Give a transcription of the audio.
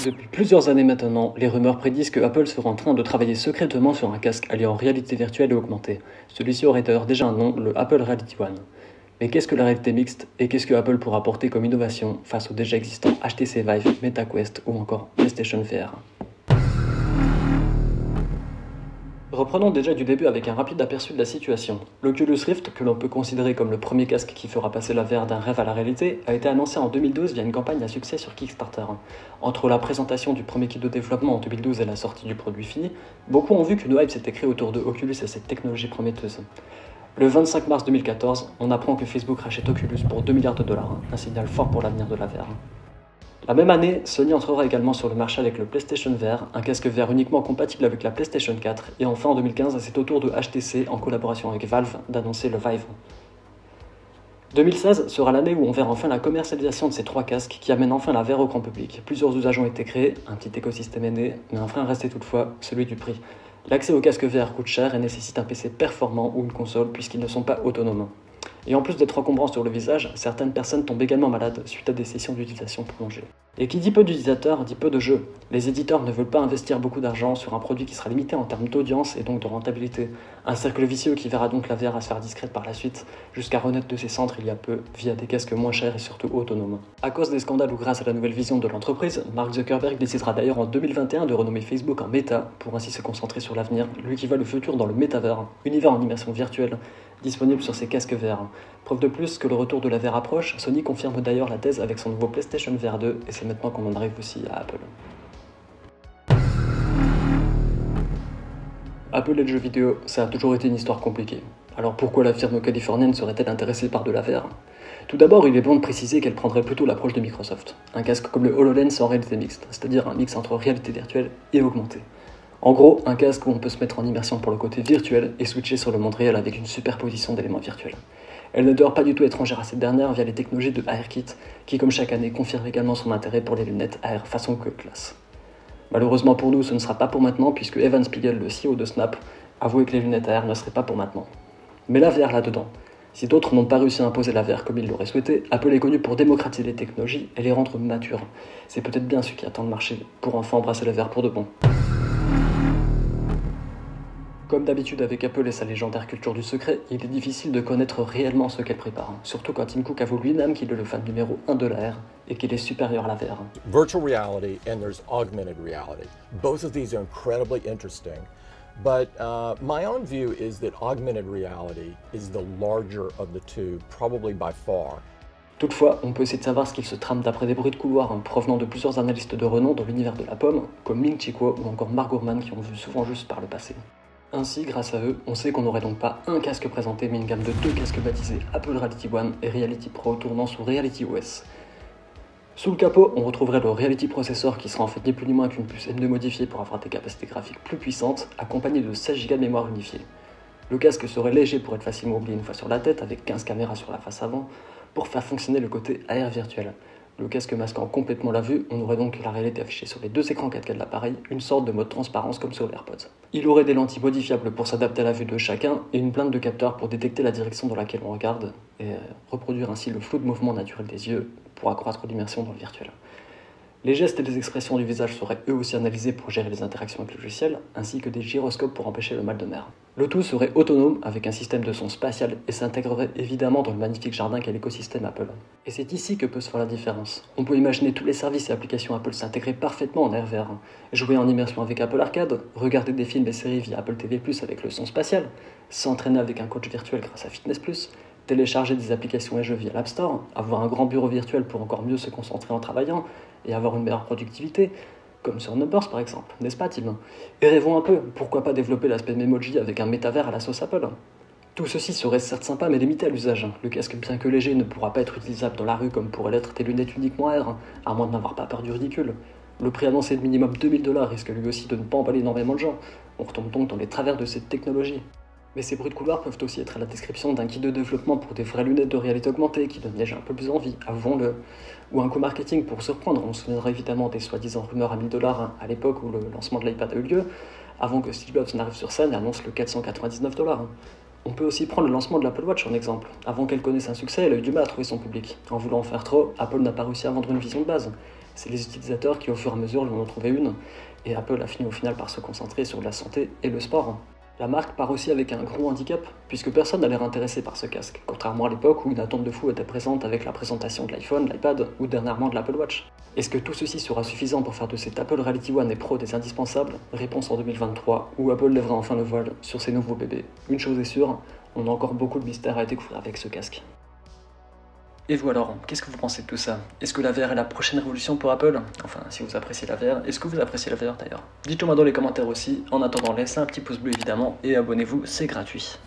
Depuis plusieurs années maintenant, les rumeurs prédisent que Apple serait en train de travailler secrètement sur un casque alliant réalité virtuelle et augmentée. Celui-ci aurait d'ailleurs déjà un nom, le Apple Reality One. Mais qu'est-ce que la réalité mixte et qu'est-ce que Apple pourra apporter comme innovation face aux déjà existants HTC Vive, MetaQuest ou encore PlayStation VR? Reprenons déjà du début avec un rapide aperçu de la situation. L'Oculus Rift, que l'on peut considérer comme le premier casque qui fera passer la VR d'un rêve à la réalité, a été annoncé en 2012 via une campagne à succès sur Kickstarter. Entre la présentation du premier kit de développement en 2012 et la sortie du produit fini, beaucoup ont vu qu'une hype s'était créée autour de Oculus et cette technologie prometteuse. Le 25 mars 2014, on apprend que Facebook rachète Oculus pour 2 milliards de dollars, un signal fort pour l'avenir de la VR. La même année, Sony entrera également sur le marché avec le PlayStation VR, un casque VR uniquement compatible avec la PlayStation 4, et enfin en 2015, c'est au tour de HTC, en collaboration avec Valve, d'annoncer le Vive. 2016 sera l'année où on verra enfin la commercialisation de ces trois casques qui amènent enfin la VR au grand public. Plusieurs usages ont été créés, un petit écosystème est né, mais un frein restait toutefois, celui du prix. L'accès aux casques VR coûte cher et nécessite un PC performant ou une console puisqu'ils ne sont pas autonomes. Et en plus d'être encombrants sur le visage, certaines personnes tombent également malades suite à des sessions d'utilisation prolongées. Et qui dit peu d'utilisateurs dit peu de jeux. Les éditeurs ne veulent pas investir beaucoup d'argent sur un produit qui sera limité en termes d'audience et donc de rentabilité. Un cercle vicieux qui verra donc la VR à se faire discrète par la suite, jusqu'à renaître de ses cendres il y a peu, via des casques moins chers et surtout autonomes. À cause des scandales ou grâce à la nouvelle vision de l'entreprise, Mark Zuckerberg décidera d'ailleurs en 2021 de renommer Facebook en Meta, pour ainsi se concentrer sur l'avenir, lui qui voit le futur dans le Metaverse, univers en immersion virtuelle, disponible sur ses casques VR. Preuve de plus que le retour de la VR approche, Sony confirme d'ailleurs la thèse avec son nouveau PlayStation VR 2, et c'est maintenant qu'on en arrive aussi à Apple. Apple et le jeu vidéo, ça a toujours été une histoire compliquée. Alors pourquoi la firme californienne serait-elle intéressée par de la VR? Tout d'abord, il est bon de préciser qu'elle prendrait plutôt l'approche de Microsoft, un casque comme le HoloLens en réalité mixte, c'est-à-dire un mix entre réalité virtuelle et augmentée. En gros, un casque où on peut se mettre en immersion pour le côté virtuel et switcher sur le monde réel avec une superposition d'éléments virtuels. Elle ne doit pas du tout étrangère à cette dernière via les technologies de ARKit, qui comme chaque année confirme également son intérêt pour les lunettes AR façon Google Glass. Malheureusement pour nous, ce ne sera pas pour maintenant puisque Evan Spiegel, le CEO de Snap, avouait que les lunettes AR ne seraient pas pour maintenant. Mais la VR là-dedans. Si d'autres n'ont pas réussi à imposer la VR comme ils l'auraient souhaité, Apple est connu pour démocratiser les technologies et les rendre matures. C'est peut-être bien ce qui attend le marché pour enfin embrasser la VR pour de bon. Comme d'habitude avec Apple et sa légendaire culture du secret, il est difficile de connaître réellement ce qu'elle prépare, surtout quand Tim Cook avoue lui-même qu'il est le fan numéro 1 de la R et qu'il est supérieur à la VR. Virtual reality and there's augmented reality. Both of these are incredibly interesting, but my own view is that augmented reality is the larger of the two, probably by far. Toutefois, on peut essayer de savoir ce qu'il se trame d'après des bruits de couloir provenant de plusieurs analystes de renom dans l'univers de la pomme, comme Ming-Chi Kuo ou encore Mark Gurman qui ont vu souvent juste par le passé. Ainsi, grâce à eux, on sait qu'on n'aurait donc pas un casque présenté, mais une gamme de deux casques baptisés Apple Reality One et Reality Pro tournant sous Reality OS. Sous le capot, on retrouverait le Reality Processor qui sera en fait ni plus ni moins qu'une puce M2 modifiée pour avoir des capacités graphiques plus puissantes, accompagnées de 16 Go de mémoire unifiée. Le casque serait léger pour être facilement oublié une fois sur la tête, avec 15 caméras sur la face avant, pour faire fonctionner le côté AR virtuel. Le casque masquant complètement la vue, on aurait donc la réalité affichée sur les deux écrans 4K de l'appareil, une sorte de mode transparence comme sur l'AirPods. Il aurait des lentilles modifiables pour s'adapter à la vue de chacun et une plainte de capteurs pour détecter la direction dans laquelle on regarde et reproduire ainsi le flou de mouvement naturel des yeux pour accroître l'immersion dans le virtuel. Les gestes et les expressions du visage seraient eux aussi analysés pour gérer les interactions avec le logiciel, ainsi que des gyroscopes pour empêcher le mal de mer. Le tout serait autonome avec un système de son spatial et s'intégrerait évidemment dans le magnifique jardin qu'est l'écosystème Apple. Et c'est ici que peut se faire la différence. On peut imaginer tous les services et applications Apple s'intégrer parfaitement en RVR. Jouer en immersion avec Apple Arcade, regarder des films et séries via Apple TV+, avec le son spatial, s'entraîner avec un coach virtuel grâce à Fitness+, télécharger des applications et jeux via l'App Store, avoir un grand bureau virtuel pour encore mieux se concentrer en travaillant et avoir une meilleure productivité, comme sur Numbers par exemple, n'est-ce pas Tim? Et rêvons un peu, pourquoi pas développer l'aspect Memoji avec un métavers à la sauce Apple? Tout ceci serait certes sympa mais limité à l'usage. Le casque bien que léger ne pourra pas être utilisable dans la rue comme pourraient l'être tes lunettes uniquement AR, à moins de n'avoir pas peur du ridicule. Le prix annoncé de minimum 2000 $ risque lui aussi de ne pas emballer énormément de gens. On retombe donc dans les travers de cette technologie. Mais ces bruits de couloir peuvent aussi être à la description d'un kit de développement pour des vraies lunettes de réalité augmentée qui donnent déjà un peu plus envie, avouons-le. Ou un co-marketing pour surprendre. On se souviendra évidemment des soi-disant rumeurs à 1000 $ à l'époque où le lancement de l'iPad a eu lieu, avant que Steve Jobs n'arrive sur scène et annonce le 499 $. On peut aussi prendre le lancement de l'Apple Watch en exemple. Avant qu'elle connaisse un succès, elle a eu du mal à trouver son public. En voulant en faire trop, Apple n'a pas réussi à vendre une vision de base. C'est les utilisateurs qui au fur et à mesure lui en ont trouvé une, et Apple a fini au final par se concentrer sur la santé et le sport. La marque part aussi avec un gros handicap, puisque personne n'a l'air intéressé par ce casque, contrairement à l'époque où une attente de fou était présente avec la présentation de l'iPhone, l'iPad ou dernièrement de l'Apple Watch. Est-ce que tout ceci sera suffisant pour faire de cet Apple Reality One et Pro des indispensables? Réponse en 2023, où Apple lèvera enfin le voile sur ses nouveaux bébés. Une chose est sûre, on a encore beaucoup de mystères à découvrir avec ce casque. Et vous alors, qu'est-ce que vous pensez de tout ça? Est-ce que la VR est la prochaine révolution pour Apple? Enfin, si vous appréciez la VR, est-ce que vous appréciez la VR d'ailleurs? Dites-le moi dans les commentaires aussi. En attendant, laissez un petit pouce bleu évidemment et abonnez-vous, c'est gratuit.